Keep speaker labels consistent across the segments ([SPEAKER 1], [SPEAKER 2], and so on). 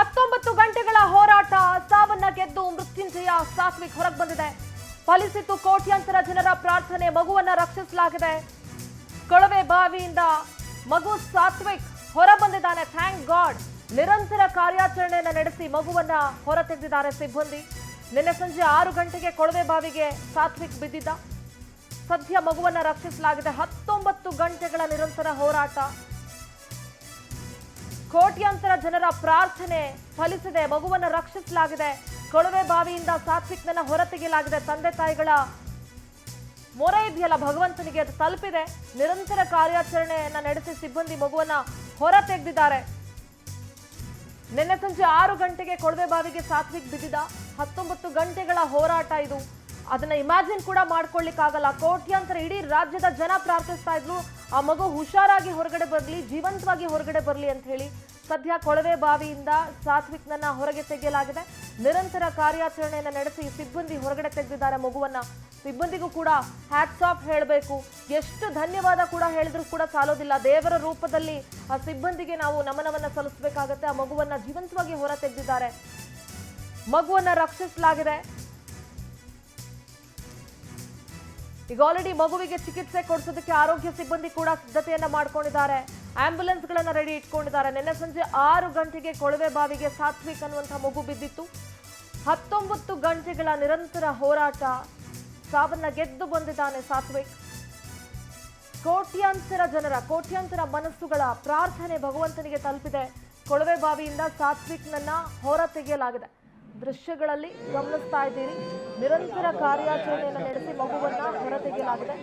[SPEAKER 1] 19 ಗಂಟೆಗಳ ಹೋರಾಟ ಸಾವನ್ನ ಗೆದ್ದು ಮೃತ್ಯುಂಜಯ ಸಾತ್ವಿಕ್ ಹೊರಗೆ ಬಂದಿದೆ. ಫಲಿಸಿತು ಕೋಟ್ಯಾಂತರ ಜನರ ಪ್ರಾರ್ಥನೆ, ಮಗುವನ್ನ ರಕ್ಷಿಸಲಾಗಿದೆ. ಕೊಳವೆ ಬಾವಿಯಿಂದ ಮಗು ಸಾತ್ವಿಕ್ ಹೊರ ಬಂದಿದ್ದಾನೆ. Thank god. ನಿರಂತರ ಕಾರ್ಯಾಚರಣೆಯನ್ನು ನಡೆಸಿ ಮಗುವನ್ನ ಹೊರ ತೆಗೆದಿದ್ದಾರೆ ಸಿಬ್ಬಂದಿ. ನಿನ್ನೆ ಸಂಜೆ 6 ಗಂಟೆಗೆ ಕೊಳವೆ ಬಾವಿಗೆ ಸಾತ್ವಿಕ್ ಬಿದ್ದಿದ್ದ. ಸದ್ಯ ಮಗುವನ್ನ ರಕ್ಷಿಸಲಾಗಿದೆ. 19 ಗಂಟೆಗಳ ನಿರಂತರ ಹೋರಾಟ, ಕೋಟ್ಯಾಂತರ ಜನರ ಪ್ರಾರ್ಥನೆ ಫಲಿಸಿದೆ. ಮಗುವನ್ನ ರಕ್ಷಿಸಲಾಗಿದೆ. ಕೊಳವೆ ಬಾವಿಯಿಂದ ಸಾತ್ವಿಕ್ನನ್ನ ಹೊರತೆಗೆಯಲಾಗಿದೆ. ತಂದೆ ತಾಯಿಗಳ ಮೊರೆ ಇದೆಯಲ್ಲ ಭಗವಂತನಿಗೆ, ಅದು ತಲುಪಿದೆ. ನಿರಂತರ ಕಾರ್ಯಾಚರಣೆಯನ್ನ ನಡೆಸಿ ಸಿಬ್ಬಂದಿ ಮಗುವನ್ನ ಹೊರ ತೆಗೆದಿದ್ದಾರೆ. ನಿನ್ನೆ ಸಂಜೆ 6 ಗಂಟೆಗೆ ಕೊಳವೆ ಬಾವಿಗೆ ಸಾತ್ವಿಕ್ ಬಿದ್ದಿದ್ದ. 19 ಗಂಟೆಗಳ ಹೋರಾಟ ಇದು. ಅದನ್ನ ಇಮ್ಯಾಜಿನ್ ಕೂಡ ಮಾಡ್ಕೊಳ್ಳಿಕ್ಕಾಗಲ್ಲ. ಕೋಟ್ಯಾಂತರ ಇಡೀ ರಾಜ್ಯದ ಜನ ಪ್ರಾರ್ಥಿಸ್ತಾ ಇದ್ರು, ಆ ಮಗು ಹುಷಾರಾಗಿ ಹೊರಗಡೆ ಬರಲಿ, ಜೀವಂತವಾಗಿ ಹೊರಗಡೆ ಬರಲಿ ಅಂತ ಹೇಳಿ. ಸದ್ಯ ಕೊಳವೆ ಬಾವಿಯಿಂದ ಸಾತ್ವಿಕ್ನನ್ನ ಹೊರಗೆ ತೆಗೆಯಲಾಗಿದೆ. ನಿರಂತರ ಕಾರ್ಯಾಚರಣೆಯನ್ನು ನಡೆಸಿ ಸಿಬ್ಬಂದಿ ಹೊರಗಡೆ ತೆಗೆದಿದ್ದಾರೆ ಮಗುವನ್ನ. ಸಿಬ್ಬಂದಿಗೂ ಕೂಡ ಹ್ಯಾಟ್ಸ್ ಆಫ್ ಹೇಳಬೇಕು. ಎಷ್ಟು ಧನ್ಯವಾದ ಕೂಡ ಹೇಳಿದ್ರು ಕೂಡ ಸಾಲೋದಿಲ್ಲ. ದೇವರ ರೂಪದಲ್ಲಿ ಆ ಸಿಬ್ಬಂದಿಗೆ ನಾವು ನಮನವನ್ನ ಸಲ್ಲಿಸಬೇಕಾಗತ್ತೆ. ಆ ಮಗುವನ್ನ ಜೀವಂತವಾಗಿ ಹೊರ ತೆಗೆದಿದ್ದಾರೆ. ಮಗುವನ್ನ ರಕ್ಷಿಸಲಾಗಿದೆ. ಈಗ ಆಲ್ರೆಡಿ ಮಗುವಿಗೆ ಚಿಕಿತ್ಸೆ ಕೊಡಿಸೋದಕ್ಕೆ ಆರೋಗ್ಯ ಸಿಬ್ಬಂದಿ ಕೂಡ ಸಿದ್ಧತೆಯನ್ನ ಮಾಡ್ಕೊಂಡಿದ್ದಾರೆ. ಆಂಬ್ಯುಲೆನ್ಸ್ ಗಳನ್ನ ರೆಡಿ ಇಟ್ಕೊಂಡಿದ್ದಾರೆ. ನಿನ್ನೆ ಸಂಜೆ 6 ಗಂಟೆಗೆ ಕೊಳವೆ ಬಾವಿಗೆ ಸಾತ್ವಿಕ್ ಅನ್ನುವಂಥ ಮಗು ಬಿದ್ದಿತ್ತು. 19 ಗಂಟೆಗಳ ನಿರಂತರ ಹೋರಾಟ, ಸಾವನ್ನ ಗೆದ್ದು ಬಂದಿದ್ದಾನೆ ಸಾತ್ವಿಕ್. ಕೋಟ್ಯಾಂತರ ಜನರ, ಕೋಟ್ಯಾಂತರ ಮನಸ್ಸುಗಳ ಪ್ರಾರ್ಥನೆ ಭಗವಂತನಿಗೆ ತಲುಪಿದೆ. ಕೊಳವೆ ಬಾವಿಯಿಂದ ಸಾತ್ವಿಕ್ನನ್ನ ಹೊರ ತೆಗೆಯಲಾಗಿದೆ. ದೃಶ್ಯಗಳಲ್ಲಿ ಗಮನಿಸ್ತಾ ಇದ್ದೀರಿ. ನಿರಂತರ ಕಾರ್ಯಾಚರಣೆಯನ್ನು ನಡೆಸಿ ಮಗುವನ್ನ ಹೊರ ತೆಗೆಯಲಾಗಿದೆ.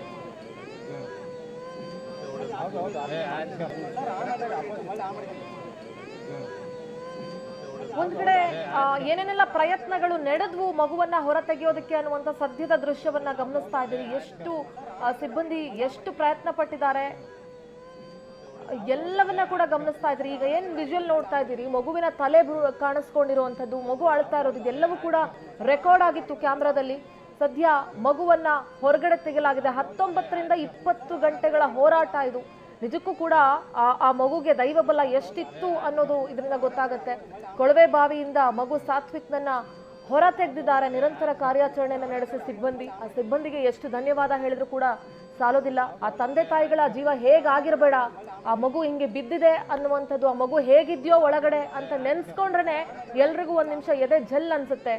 [SPEAKER 1] ಒಂದ್ ಕಡೆ ಏನೇನೆಲ್ಲ ಪ್ರಯತ್ನಗಳು ನಡೆದ್ವು ಮಗುವನ್ನ ಹೊರ ತೆಗೆಯೋದಕ್ಕೆ ಅನ್ನುವಂಥ ಸದ್ಯದ ದೃಶ್ಯವನ್ನ ಗಮನಿಸ್ತಾ ಇದ್ದೀರಿ. ಎಷ್ಟು ಸಿಬ್ಬಂದಿ ಎಷ್ಟು ಪ್ರಯತ್ನ ಪಟ್ಟಿದ್ದಾರೆ ಎಲ್ಲವನ್ನ ಕೂಡ ಗಮನಿಸ್ತಾ ಇದ್ರಿ. ಈಗ ಏನ್ ವಿಜುವಲ್ ನೋಡ್ತಾ ಇದ್ದೀರಿ, ಮಗುವಿನ ತಲೆ ಕಾಣಿಸ್ಕೊಂಡಿರುವಂಥದ್ದು, ಮಗು ಅಳ್ತಾ ಇರೋದು, ಇದೆಲ್ಲವೂ ಕೂಡ ರೆಕಾರ್ಡ್ ಆಗಿತ್ತು ಕ್ಯಾಮ್ರಾದಲ್ಲಿ. ಸದ್ಯ ಮಗುವನ್ನ ಹೊರಗಡೆ ತೆಗೆಯಲಾಗಿದೆ. 19ರಿಂದ 20 ಗಂಟೆಗಳ ಹೋರಾಟ ಇದು. ನಿಜಕ್ಕೂ ಕೂಡ ಆ ಮಗುಗೆ ದೈವಬಲ ಎಷ್ಟಿತ್ತು ಅನ್ನೋದು ಇದರಿಂದ ಗೊತ್ತಾಗುತ್ತೆ. ಕೊಳವೆ ಬಾವಿಯಿಂದ ಮಗು ಸಾತ್ವಿಕ್ನನ್ನ ಹೊರ ತೆಗೆದಿದ್ದಾರೆ. ನಿರಂತರ ಕಾರ್ಯಾಚರಣೆಯನ್ನು ನಡೆಸಿ ಸಿಬ್ಬಂದಿ. ಆ ಸಿಬ್ಬಂದಿಗೆ ಎಷ್ಟು ಧನ್ಯವಾದ ಹೇಳಿದ್ರು ಕೂಡ ಸಾಲೋದಿಲ್ಲ. ಆ ತಂದೆ ತಾಯಿಗಳ ಜೀವ ಹೇಗಾಗಿರ್ಬೇಡ, ಆ ಮಗು ಹಿಂಗೆ ಬಿದ್ದಿದೆ ಅನ್ನುವಂಥದ್ದು, ಆ ಮಗು ಹೇಗಿದ್ಯೋ ಒಳಗಡೆ ಅಂತ ನೆನ್ಸ್ಕೊಂಡ್ರೆ ಎಲ್ರಿಗೂ ಒಂದ್ ನಿಮಿಷ ಎದೆ ಜಲ್ ಅನ್ಸುತ್ತೆ.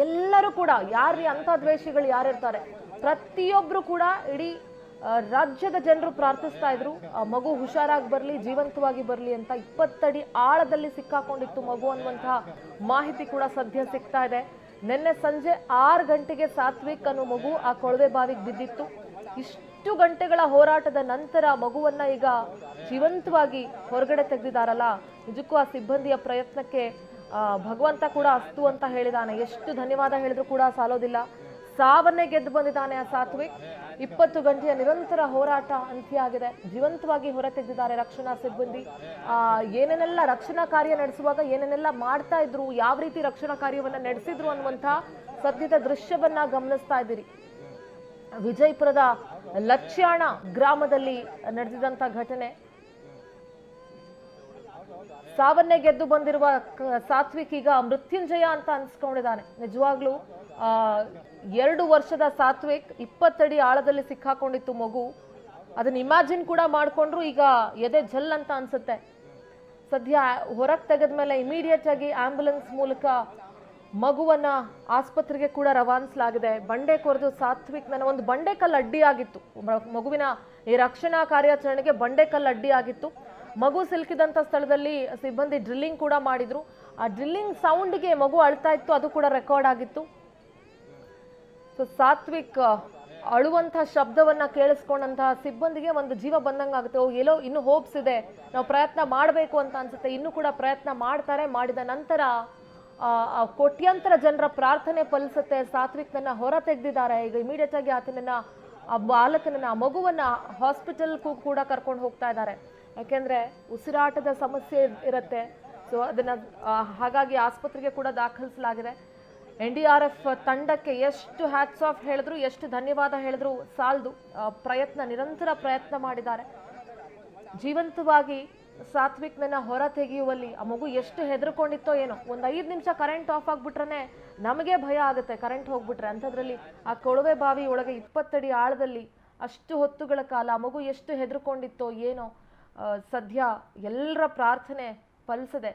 [SPEAKER 1] ಎಲ್ಲರೂ ಕೂಡ ಯಾರ್ರೀ ಅಂತ ದ್ವೇಷಿಗಳು ಯಾರಿರ್ತಾರೆ, ಪ್ರತಿಯೊಬ್ರು ಕೂಡ ಇಡೀ ರಾಜ್ಯದ ಜನರು ಪ್ರಾರ್ಥಿಸ್ತಾ ಇದ್ರು ಆ ಮಗು ಹುಷಾರಾಗಿ ಬರ್ಲಿ, ಜೀವಂತವಾಗಿ ಬರ್ಲಿ ಅಂತ. 20 ಅಡಿ ಆಳದಲ್ಲಿ ಸಿಕ್ಕಾಕೊಂಡಿತ್ತು ಮಗು ಅನ್ನುವಂತಹ ಮಾಹಿತಿ ಕೂಡ ಸದ್ಯ ಸಿಗ್ತಾ ಇದೆ. ನಿನ್ನೆ ಸಂಜೆ 6 ಗಂಟೆಗೆ ಸಾತ್ವಿಕ್ ಅನ್ನೋ ಮಗು ಆ ಕೊಳವೆ ಬಾವಿಗೆ ಬಿದ್ದಿತ್ತು. ಇಷ್ಟು ಗಂಟೆಗಳ ಹೋರಾಟದ ನಂತರ ಮಗುವನ್ನ ಈಗ ಜೀವಂತವಾಗಿ ಹೊರಗಡೆ ತೆಗೆದಿದ್ದಾರಲ್ಲ, ನಿಜಕ್ಕೂ ಆ ಸಿಬ್ಬಂದಿಯ ಪ್ರಯತ್ನಕ್ಕೆ ಭಗವಂತ ಕೂಡ ಅಸ್ತು ಅಂತ ಹೇಳಿದಾನೆ. ಎಷ್ಟು ಧನ್ಯವಾದ ಹೇಳಿದ್ರು ಕೂಡ ಸಾಲೋದಿಲ್ಲ. ಸಾವನ್ನೇ ಗೆದ್ದು ಬಂದಿದ್ದಾನೆ ಆ ಸಾತ್ವಿಕ್. 20 ಗಂಟೆಯ ನಿರಂತರ ಹೋರಾಟ ಅಂತ್ಯ ಆಗಿದೆ. ಜೀವಂತವಾಗಿ ಹೊರ ತೆಗೆದಿದ್ದಾರೆ ರಕ್ಷಣಾ ಸಿಬ್ಬಂದಿ. ಏನೇನೆಲ್ಲ ರಕ್ಷಣಾ ಕಾರ್ಯ ನಡೆಸುವಾಗ ಏನೇನೆಲ್ಲ ಮಾಡ್ತಾ ಇದ್ರು, ಯಾವ ರೀತಿ ರಕ್ಷಣಾ ಕಾರ್ಯವನ್ನ ನಡೆಸಿದ್ರು ಅನ್ನುವಂಥ ಸದ್ಯದ ದೃಶ್ಯವನ್ನ ಗಮನಿಸ್ತಾ ಇದ್ದೀರಿ. ವಿಜಯಪುರದ ಲಚ್ಯಾಣ ಗ್ರಾಮದಲ್ಲಿ ನಡೆದಿದಂತ ಘಟನೆ. ಸಾವನ್ನೇ ಗೆದ್ದು ಬಂದಿರುವ ಸಾತ್ವಿಕ್ ಈಗ ಮೃತ್ಯುಂಜಯ ಅಂತ ಅನ್ಸ್ಕೊಂಡಿದ್ದಾನೆ. ನಿಜವಾಗ್ಲೂ 2 ವರ್ಷದ ಸಾತ್ವಿಕ್ 20 ಅಡಿ ಆಳದಲ್ಲಿ ಸಿಕ್ಕಾಕೊಂಡಿತ್ತು ಮಗು. ಅದನ್ನ ಇಮ್ಯಾಜಿನ್ ಕೂಡ ಮಾಡ್ಕೊಂಡ್ರು ಈಗ ಎದೆ ಜಲ್ ಅಂತ ಅನ್ಸುತ್ತೆ. ಸದ್ಯ ಹೊರಗೆ ತೆಗೆದ್ಮೇಲೆ ಇಮಿಡಿಯೇಟ್ ಆಗಿ ಆಂಬ್ಯುಲೆನ್ಸ್ ಮೂಲಕ ಮಗುವನ್ನ ಆಸ್ಪತ್ರೆಗೆ ಕೂಡ ರವಾನಿಸಲಾಗಿದೆ. ಬಂಡೆ ಕೊರೆದು ಸಾತ್ವಿಕ್ ನನ್ನ ಒಂದು ಬಂಡೆಕಲ್ಲು ಅಡ್ಡಿ ಆಗಿತ್ತು. ಮಗುವಿನ ಈ ರಕ್ಷಣಾ ಕಾರ್ಯಾಚರಣೆಗೆ ಬಂಡೆಕಲ್ಲು ಅಡ್ಡಿ ಆಗಿತ್ತು. ಮಗು ಸಿಲುಕಿದಂಥ ಸ್ಥಳದಲ್ಲಿ ಸಿಬ್ಬಂದಿ ಡ್ರಿಲ್ಲಿಂಗ್ ಕೂಡ ಮಾಡಿದ್ರು. ಆ ಡ್ರಿಲ್ಲಿಂಗ್ ಸೌಂಡ್ಗೆ ಮಗು ಅಳ್ತಾ ಇತ್ತು, ಅದು ಕೂಡ ರೆಕಾರ್ಡ್ ಆಗಿತ್ತು. ಸೊ ಸಾತ್ವಿಕ್ ಅಳುವಂಥ ಶಬ್ದವನ್ನ ಕೇಳಿಸ್ಕೊಂಡಂತಹ ಸಿಬ್ಬಂದಿಗೆ ಒಂದು ಜೀವ ಬಂದಂಗಾಗುತ್ತೆ. ಎಲ್ಲೋ ಇನ್ನು ಹೋಪ್ಸ್ ಇದೆ, ನಾವು ಪ್ರಯತ್ನ ಮಾಡಬೇಕು ಅಂತ ಅನ್ಸುತ್ತೆ. ಇನ್ನೂ ಕೂಡ ಪ್ರಯತ್ನ ಮಾಡ್ತಾರೆ. ಮಾಡಿದ ನಂತರ ಕೋಟ್ಯಾಂತರ ಜನರ ಪ್ರಾರ್ಥನೆ ಫಲಿಸುತ್ತೆ. ಸಾತ್ವಿಕ್ನನ್ನ ಹೊರ ತೆಗೆದಿದ್ದಾರೆ. ಈಗ ಇಮಿಡಿಯೇಟ್ ಆಗಿ ಆತನನ್ನ, ಆ ಬಾಲಕನನ್ನ, ಆ ಮಗುವನ್ನ ಹಾಸ್ಪಿಟಲ್ಗೂ ಕೂಡ ಕರ್ಕೊಂಡು ಹೋಗ್ತಾ ಇದ್ದಾರೆ. ಯಾಕೆಂದ್ರೆ ಉಸಿರಾಟದ ಸಮಸ್ಯೆ ಇರುತ್ತೆ. ಸೊ ಅದನ್ನ ಹಾಗಾಗಿ ಆಸ್ಪತ್ರೆಗೆ ಕೂಡ ದಾಖಲಿಸಲಾಗಿದೆ. NDRF ತಂಡಕ್ಕೆ ಎಷ್ಟು ಹ್ಯಾಟ್ಸ್ ಆಫ್ ಹೇಳಿದ್ರು, ಎಷ್ಟು ಧನ್ಯವಾದ ಹೇಳಿದ್ರು ಸಾಲದು. ಪ್ರಯತ್ನ, ನಿರಂತರ ಪ್ರಯತ್ನ ಮಾಡಿದ್ದಾರೆ. ಜೀವಂತವಾಗಿ ಸಾತ್ವಿಕ್ನ ಹೊರ ತೆಗೆಯುವಲ್ಲಿ ಆ ಮಗು ಎಷ್ಟು ಹೆದರ್ಕೊಂಡಿತ್ತೋ ಏನೋ. ಒಂದು 5 ನಿಮಿಷ ಕರೆಂಟ್ ಆಫ್ ಆಗ್ಬಿಟ್ರೆ ನಮಗೆ ಭಯ ಆಗುತ್ತೆ, ಕರೆಂಟ್ ಹೋಗ್ಬಿಟ್ರೆ. ಅಂಥದ್ರಲ್ಲಿ ಆ ಕೊಳವೆ ಬಾವಿ ಒಳಗೆ 20 ಅಡಿ ಆಳದಲ್ಲಿ ಅಷ್ಟು ಹೊತ್ತುಗಳ ಕಾಲ ಆ ಮಗು ಎಷ್ಟು ಹೆದರ್ಕೊಂಡಿತ್ತೋ ಏನೋ. ಸದ್ಯ ಎಲ್ಲರ ಪ್ರಾರ್ಥನೆ ಫಲಿಸಿದೆ.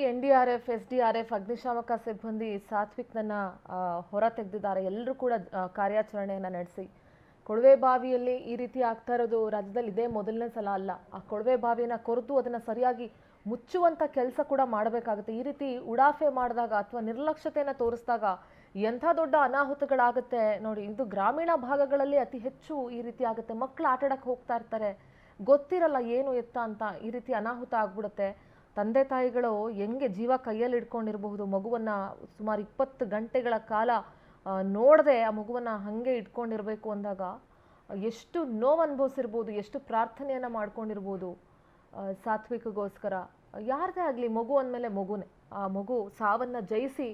[SPEAKER 1] NDRF, SDRF ಅಗ್ನಿಶಾಮಕ ಸಿಬ್ಬಂದಿ ಸಾತ್ವಿಕ್ನನ್ನ ಹೊರ ತೆಗೆದಿದ್ದಾರೆ. ಎಲ್ಲರೂ ಕೂಡ ಕಾರ್ಯಾಚರಣೆಯನ್ನ ನಡೆಸಿ ಕೊಳವೆ ಬಾವಿಯಲ್ಲಿ ಈ ರೀತಿ ಆಗ್ತಾ ಇರೋದು ರಾಜ್ಯದಲ್ಲಿ ಇದೇ ಮೊದಲನೇ ಸಲ ಅಲ್ಲ. ಆ ಕೊಳವೆ ಬಾವಿಯನ್ನ ಕೊರೆದು ಅದನ್ನ ಸರಿಯಾಗಿ ಮುಚ್ಚುವಂತ ಕೆಲಸ ಕೂಡ ಮಾಡಬೇಕಾಗುತ್ತೆ. ಈ ರೀತಿ ಉಡಾಫೆ ಮಾಡಿದಾಗ ಅಥವಾ ನಿರ್ಲಕ್ಷ್ಯತೆಯನ್ನು ತೋರಿಸಿದಾಗ ಎಂಥ ದೊಡ್ಡ ಅನಾಹುತಗಳಾಗುತ್ತೆ ನೋಡಿ. ಇದು ಗ್ರಾಮೀಣ ಭಾಗಗಳಲ್ಲಿ ಅತಿ ಹೆಚ್ಚು ಈ ರೀತಿ ಆಗುತ್ತೆ. ಮಕ್ಕಳು ಆಟಾಡಕ್ಕೆ ಹೋಗ್ತಾ ಇರ್ತಾರೆ, ಗೊತ್ತಿರಲ್ಲ ಏನು ಎತ್ತ ಅಂತ, ಈ ರೀತಿ ಅನಾಹುತ ಆಗ್ಬಿಡುತ್ತೆ. ತಂದೆ ತಾಯಿಗಳು ಹೆಂಗೆ ಜೀವ ಕೈಯಲ್ಲಿ ಇಟ್ಕೊಂಡಿರಬಹುದು, ಮಗುವನ್ನ ಸುಮಾರು 20 ಗಂಟೆಗಳ ಕಾಲ ನೋಡದೆ ಆ ಮಗುವನ್ನ ಹಂಗೆ ಇಟ್ಕೊಂಡಿರ್ಬೇಕು ಅಂದಾಗ ಎಷ್ಟು ನೋವು ಅನುಭವಿಸಿರ್ಬೋದು, ಎಷ್ಟು ಪ್ರಾರ್ಥನೆಯನ್ನ ಮಾಡ್ಕೊಂಡಿರ್ಬೋದು ಸಾತ್ವಿಕಗೋಸ್ಕರ. ಯಾರದೇ ಆಗಲಿ ಮಗು ಅಂದಮೇಲೆ ಮಗುನೇ. ಆ ಮಗು ಸಾವನ್ನ ಜಯಿಸಿ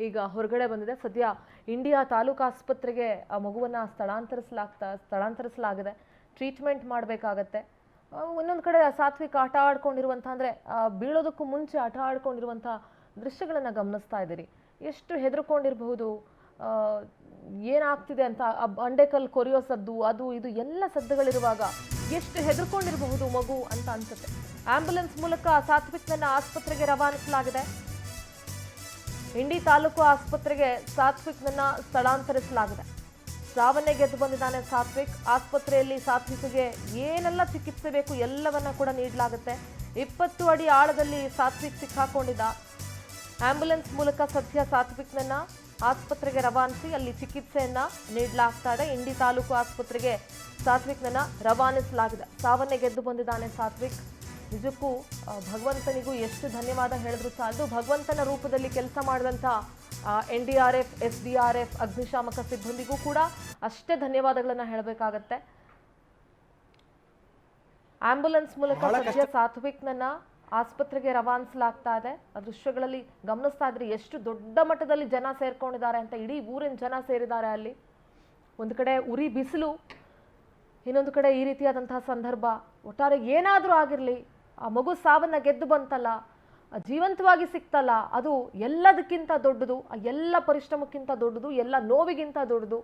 [SPEAKER 1] ಈಗ ಹೊರಗಡೆ ಬಂದಿದೆ. ಸದ್ಯ ಇಂಡಿಯಾ ತಾಲೂಕು ಆಸ್ಪತ್ರೆಗೆ ಆ ಮಗುವನ್ನ ಸ್ಥಳಾಂತರಿಸಲಾಗಿದೆ. ಟ್ರೀಟ್ಮೆಂಟ್ ಮಾಡಬೇಕಾಗತ್ತೆ. ಇನ್ನೊಂದು ಕಡೆ ಸಾತ್ವಿಕ್ ಆಟ ಆಡ್ಕೊಂಡಿರುವಂಥ ಅಂದರೆ ಬೀಳೋದಕ್ಕೂ ಮುಂಚೆ ಆಟ ಆಡ್ಕೊಂಡಿರುವಂಥ ದೃಶ್ಯಗಳನ್ನು ಗಮನಿಸ್ತಾ ಇದ್ದೀರಿ. ಎಷ್ಟು ಹೆದರ್ಕೊಂಡಿರಬಹುದು, ಏನಾಗ್ತಿದೆ ಅಂತ. ಆ ಬಂಡೆಕಲ್ಲು ಕೊರೆಯೋ ಸದ್ದು, ಅದು ಇದು ಎಲ್ಲ ಸದ್ದುಗಳಿರುವಾಗ ಎಷ್ಟು ಹೆದರ್ಕೊಂಡಿರಬಹುದು ಮಗು ಅಂತ ಅನ್ಸುತ್ತೆ. ಆಂಬ್ಯುಲೆನ್ಸ್ ಮೂಲಕ ಸಾತ್ವಿಕ್ನನ್ನ ಆಸ್ಪತ್ರೆಗೆ ರವಾನಿಸಲಾಗಿದೆ. ಇಂಡಿ ತಾಲೂಕು ಆಸ್ಪತ್ರೆಗೆ ಸಾತ್ವಿಕ್ನನ್ನ ಸ್ಥಳಾಂತರಿಸಲಾಗಿದೆ. ಸಾವನ್ನೇ ಗೆದ್ದು ಬಂದಿದ್ದಾನೆ ಸಾತ್ವಿಕ್. ಆಸ್ಪತ್ರೆಯಲ್ಲಿ ಸಾತ್ವಿಕ್ಗೆ ಏನೆಲ್ಲ ಚಿಕಿತ್ಸೆ ಬೇಕು ಎಲ್ಲವನ್ನ ಕೂಡ ನೀಡಲಾಗುತ್ತೆ. 20 ಅಡಿ ಆಳದಲ್ಲಿ ಸಾತ್ವಿಕ್ ಸಿಕ್ಕಾಕೊಂಡಿದ್ದ. ಆಂಬ್ಯುಲೆನ್ಸ್ ಮೂಲಕ ಸದ್ಯ ಸಾತ್ವಿಕ್ನನ್ನ ಆಸ್ಪತ್ರೆಗೆ ರವಾನಿಸಿ ಅಲ್ಲಿ ಚಿಕಿತ್ಸೆಯನ್ನ ನೀಡಲಾಗ್ತಾ ಇದೆ. ಇಂಡಿ ತಾಲೂಕು ಆಸ್ಪತ್ರೆಗೆ ಸಾತ್ವಿಕ್ನನ್ನ ರವಾನಿಸಲಾಗಿದೆ. ಸಾವನ್ನೇ ಗೆದ್ದು ಬಂದಿದ್ದಾನೆ ಸಾತ್ವಿಕ್. ನಿಜಕ್ಕೂ ಭಗವಂತನಿಗೂ ಎಷ್ಟು ಧನ್ಯವಾದ ಹೇಳಿದ್ರು ಸಾಲದು. ಭಗವಂತನ ರೂಪದಲ್ಲಿ ಕೆಲಸ ಮಾಡಿದಂಥ NDRF, SDRF ಅಗ್ನಿಶಾಮಕ ಸಿಬ್ಬಂದಿಗೂ ಕೂಡ ಅಷ್ಟೇ ಧನ್ಯವಾದಗಳನ್ನ ಹೇಳಬೇಕಾಗತ್ತೆ. ಆಂಬ್ಯುಲೆನ್ಸ್ ಮೂಲಕ ಸದ್ಯ ಸಾತ್ವಿಕ್ನನ್ನ ಆಸ್ಪತ್ರೆಗೆ ರವಾನಿಸಲಾಗ್ತಾ ಇದೆ. ಆ ದೃಶ್ಯಗಳಲ್ಲಿ ಗಮನಿಸ್ತಾ ಇದ್ರಿ ಎಷ್ಟು ದೊಡ್ಡ ಮಟ್ಟದಲ್ಲಿ ಜನ ಸೇರ್ಕೊಂಡಿದ್ದಾರೆ ಅಂತ. ಇಡೀ ಊರಿನ ಜನ ಸೇರಿದ್ದಾರೆ ಅಲ್ಲಿ. ಒಂದು ಕಡೆ ಉರಿ ಬಿಸಿಲು, ಇನ್ನೊಂದು ಕಡೆ ಈ ರೀತಿಯಾದಂತಹ ಸಂದರ್ಭ. ಒಟ್ಟಾರೆ ಏನಾದರೂ ಆಗಿರಲಿ, ಆ ಮಗು ಸಾವನ್ನ ಗೆದ್ದು ಬಂತಲ್ಲ, ಜೀವಂತವಾಗಿ ಸಿಕ್ತಲ್ಲ, ಅದು ಎಲ್ಲದಕ್ಕಿಂತ ದೊಡ್ಡದು. ಆ ಎಲ್ಲ ಪರಿಶ್ರಮಕ್ಕಿಂತ ದೊಡ್ಡದು, ಎಲ್ಲ ನೋವಿಗಿಂತ ದೊಡ್ಡದು.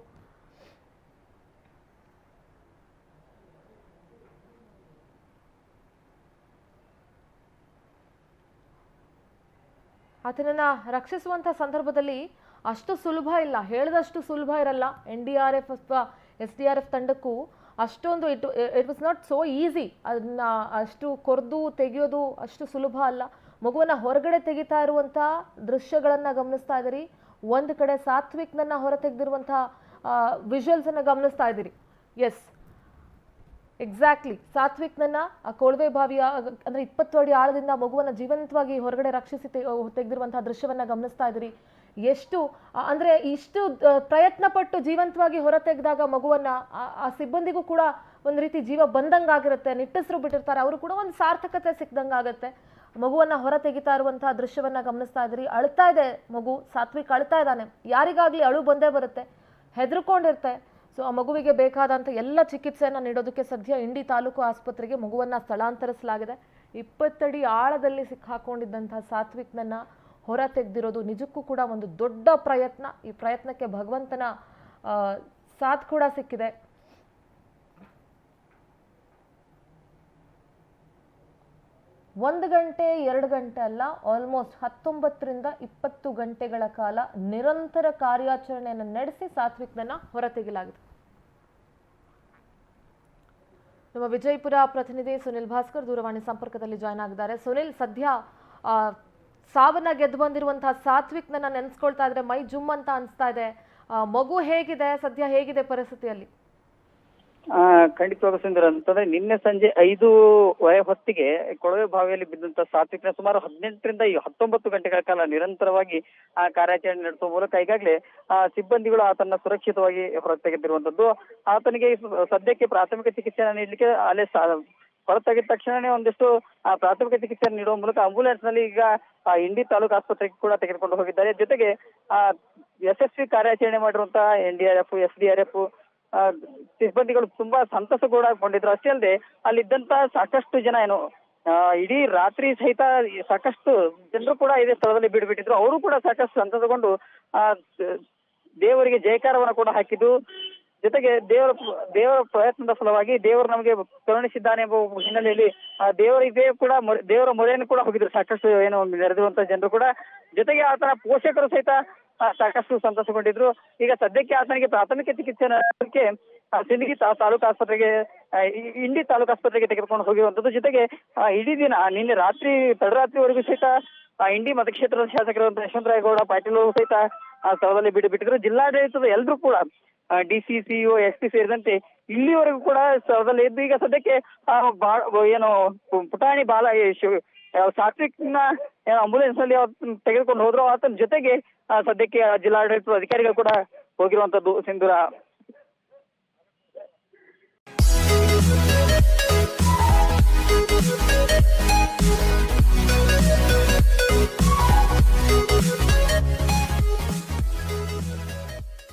[SPEAKER 1] ಆತನನ್ನ ರಕ್ಷಿಸುವಂಥ ಸಂದರ್ಭದಲ್ಲಿ ಅಷ್ಟು ಸುಲಭ ಇಲ್ಲ, ಹೇಳಿದಷ್ಟು ಸುಲಭ ಇರಲ್ಲ. NDRF ಅಥವಾ SDRF ತಂಡಕ್ಕೂ ಅಷ್ಟೊಂದು it was not so easy. ಅದನ್ನ ಅಷ್ಟು ಕೊರೆದು ತೆಗೆಯೋದು ಅಷ್ಟು ಸುಲಭ ಅಲ್ಲ. ಮಗುವನ್ನ ಹೊರಗಡೆ ತೆಗಿತಾ ಇರುವಂಥ ದೃಶ್ಯಗಳನ್ನು ಗಮನಿಸ್ತಾ ಇದ್ದೀರಿ. ಒಂದು ಕಡೆ ಸಾತ್ವಿಕ್ನನ್ನ ಹೊರ ತೆಗೆದಿರುವಂಥ ವಿಜುವಲ್ಸನ್ನು ಗಮನಿಸ್ತಾ ಇದ್ದೀರಿ. S, exactly. ಸಾತ್ವಿಕ್ನನ್ನ ಆ ಕೊಳವೆ ಬಾವಿಯ ಅಂದರೆ 20 ಅಡಿ ಆಳದಿಂದ ಮಗುವನ್ನ ಜೀವಂತವಾಗಿ ಹೊರಗಡೆ ರಕ್ಷಿಸಿ ತೆಗೆದಿರುವಂತಹ ದೃಶ್ಯವನ್ನ ಗಮನಿಸ್ತಾ ಇದ್ದೀರಿ. ಎಷ್ಟು ಅಂದರೆ ಇಷ್ಟು ಪ್ರಯತ್ನ ಪಟ್ಟು ಜೀವಂತವಾಗಿ ಹೊರ ತೆಗೆದಾಗ ಮಗುವನ್ನ ಆ ಸಿಬ್ಬಂದಿಗೂ ಕೂಡ ಒಂದು ರೀತಿ ಜೀವ ಬಂದಂಗಾಗಿರುತ್ತೆ. ನಿಟ್ಟುಸಿರು ಬಿಟ್ಟಿರ್ತಾರೆ, ಅವರು ಕೂಡ ಒಂದು ಸಾರ್ಥಕತೆ ಸಿಕ್ದಂಗಾಗತ್ತೆ. ಮಗುವನ್ನ ಹೊರ ತೆಗಿತಾ ಇರುವಂತಹ ದೃಶ್ಯವನ್ನ ಗಮನಿಸ್ತಾ ಇದ್ದೀರಿ. ಅಳ್ತಾ ಇದೆ ಮಗು, ಸಾತ್ವಿಕ್ ಅಳ್ತಾ ಇದ್ದಾನೆ. ಯಾರಿಗಾಗ್ಲಿ ಅಳು ಬಂದೇ ಬರುತ್ತೆ, ಹೆದರ್ಕೊಂಡಿರುತ್ತೆ. ಸೊ ಆ ಮಗುವಿಗೆ ಬೇಕಾದಂಥ ಎಲ್ಲ ಚಿಕಿತ್ಸೆಯನ್ನು ನೀಡೋದಕ್ಕೆ ಸದ್ಯ ಇಂಡಿ ತಾಲೂಕು ಆಸ್ಪತ್ರೆಗೆ ಮಗುವನ್ನ ಸ್ಥಳಾಂತರಿಸಲಾಗಿದೆ. 20 ಅಡಿ ಆಳದಲ್ಲಿ ಸಿಕ್ಕಾಕೊಂಡಿದ್ದಂತಹ ಸಾತ್ವಿಕ್ನನ್ನ ಹೊರ ತೆಗೆದಿರೋದು ನಿಜಕ್ಕೂ ಕೂಡ ಒಂದು ದೊಡ್ಡ ಪ್ರಯತ್ನ. ಈ ಪ್ರಯತ್ನಕ್ಕೆ ಭಗವಂತನ ಸಾಥ್ ಕೂಡ ಸಿಕ್ಕಿದೆ. ಒಂದು ಗಂಟೆ 2 ಗಂಟೆ ಅಲ್ಲ, ಆಲ್ಮೋಸ್ಟ್ 19ರಿಂದ 20 ಗಂಟೆಗಳ ಕಾಲ ನಿರಂತರ ಕಾರ್ಯಾಚರಣೆಯನ್ನು ನಡೆಸಿ ಸಾತ್ವಿಕ್ನನ್ನ ಹೊರತೆಗೆಯಲಾಗಿದೆ. ನಮ್ಮ ವಿಜಯಪುರ ಪ್ರತಿನಿಧಿ ಸುನಿಲ್ ಭಾಸ್ಕರ್ ದೂರವಾಣಿ ಸಂಪರ್ಕದಲ್ಲಿ ಜಾಯ್ನ್ ಆಗಿದ್ದಾರೆ. ಸುನಿಲ್, ಸದ್ಯ ಸಾವನ್ನ ಗೆದ್ದು ಬಂದಿರುವಂತಹ ಸಾತ್ವಿಕ್ನನ್ನ ನೆನೆಸ್ಕೊಳ್ತಾ ಇದ್ರೆ ಮೈ ಜುಮ್ ಅಂತ ಅನಿಸ್ತಾ ಇದೆ. ಮಗು ಹೇಗಿದೆ, ಸದ್ಯ ಹೇಗಿದೆ ಪರಿಸ್ಥಿತಿಯಲ್ಲಿ?
[SPEAKER 2] ಖಂಡಿತವಾಗ ಸುಂದರ ಅಂತಂದ್ರೆ ನಿನ್ನೆ ಸಂಜೆ 5 ಹೊತ್ತಿಗೆ ಕೊಳವೆ ಬಾವಿಯಲ್ಲಿ ಬಿದ್ದಂತ ಸಾತ್ವಿಕ್ನ ಸುಮಾರು 18ರಿಂದ 19 ಗಂಟೆಗಳ ಕಾಲ ನಿರಂತರವಾಗಿ ಕಾರ್ಯಾಚರಣೆ ನಡೆಸುವ ಮೂಲಕ ಈಗಾಗಲೇ ಸಿಬ್ಬಂದಿಗಳು ಆತನ ಸುರಕ್ಷಿತವಾಗಿ ಹೊರತೆಗೆದಿರುವಂತದ್ದು. ಆತನಿಗೆ ಸದ್ಯಕ್ಕೆ ಪ್ರಾಥಮಿಕ ಚಿಕಿತ್ಸೆಯನ್ನು ನೀಡಲಿಕ್ಕೆ ಅಲ್ಲೇ ಹೊರತೆಗೆದ ತಕ್ಷಣನೇ ಒಂದಿಷ್ಟು ಪ್ರಾಥಮಿಕ ಚಿಕಿತ್ಸೆಯನ್ನು ನೀಡುವ ಮೂಲಕ ಆಂಬುಲೆನ್ಸ್ ನಲ್ಲಿ ಈಗ ಇಂಡಿ ತಾಲೂಕು ಆಸ್ಪತ್ರೆಗೆ ಕೂಡ ತೆಗೆದುಕೊಂಡು ಹೋಗಿದ್ದಾರೆ. ಜೊತೆಗೆ ಯಶಸ್ವಿ ಕಾರ್ಯಾಚರಣೆ ಮಾಡಿರುವಂತಹ NDRF, SDRF ಸಿಬ್ಬಂದಿಗಳು ತುಂಬಾ ಸಂತಸಗೊಂಡಿದ್ರು. ಅಷ್ಟೇ ಅಲ್ಲದೆ ಅಲ್ಲಿದ್ದಂತ ಸಾಕಷ್ಟು ಜನ ಇಡೀ ರಾತ್ರಿ ಸಹಿತ ಸಾಕಷ್ಟು ಜನರು ಕೂಡ ಇದೇ ಸ್ಥಳದಲ್ಲಿ ಬಿಡ್ಬಿಟ್ಟಿದ್ರು. ಅವರು ಕೂಡ ಸಾಕಷ್ಟು ಸಂತಸಗೊಂಡು ದೇವರಿಗೆ ಜಯಕಾರವನ್ನು ಕೂಡ ಹಾಕಿದ್ದು. ಜೊತೆಗೆ ದೇವರ ಪ್ರಯತ್ನದ ಫಲವಾಗಿ ದೇವರು ನಮಗೆ ಕರುಣಿಸಿದ್ದಾನೆ ಎಂಬ ಹಿನ್ನೆಲೆಯಲ್ಲಿ ದೇವರಿಗೆ ಕೂಡ ದೇವರ ಮೊರೆಯನ್ನು ಕೂಡ ಹೋಗಿದ್ರು ಸಾಕಷ್ಟು ನೆರೆದಿರುವಂತಹ ಜನರು ಕೂಡ. ಜೊತೆಗೆ ಆತನ ಪೋಷಕರು ಸಹಿತ ಸಾಕಷ್ಟು ಸಂತಸಗೊಂಡಿದ್ರು. ಈಗ ಸದ್ಯಕ್ಕೆ ಆತನಿಗೆ ಪ್ರಾಥಮಿಕ ಚಿಕಿತ್ಸೆ ನೀಡಲಿಕ್ಕೆ ಸಿಂದಗಿ ತಾಲೂಕು ಆಸ್ಪತ್ರೆಗೆ ಇಂಡಿ ತಾಲೂಕು ಆಸ್ಪತ್ರೆಗೆ ತೆಗೆದುಕೊಂಡು ಹೋಗಿರುವಂತದ್ದು. ಜೊತೆಗೆ ಇಡೀ ದಿನ ನಿನ್ನೆ ತಡರಾತ್ರಿವರೆಗೂ ಸಹಿತ ಇಂಡಿ ಮತಕ್ಷೇತ್ರದ ಶಾಸಕರಾದಂತಹ ಯಶವಂತರಾಯಗೌಡ ಪಾಟೀಲ್ ಸಹಿತ ಸ್ಥಳದಲ್ಲಿ ಬಿಟ್ಟಿದ್ರು. ಜಿಲ್ಲಾಡಳಿತದ ಎಲ್ಲರೂ ಕೂಡ DC, CO, SP ಸೇರಿದಂತೆ ಇಲ್ಲಿವರೆಗೂ ಕೂಡ ಸ್ಥಳದಲ್ಲಿ ಇದ್ದು ಈಗ ಸದ್ಯಕ್ಕೆ ಪುಟಾಣಿ ಬಾಲ ಸಾತ್ವಿಕ್ನ ಆಂಬುಲೆನ್ಸ್ ನಲ್ಲಿ ತೆಗೆದುಕೊಂಡು ಹೋದ್ರು. ಆತನ ಜೊತೆಗೆ ಸದ್ಯಕ್ಕೆ ಜಿಲ್ಲಾಡಳಿತದ ಅಧಿಕಾರಿಗಳು ಕೂಡ ಹೋಗಿರುವಂತದ್ದು ಸಿಂಧೂರ.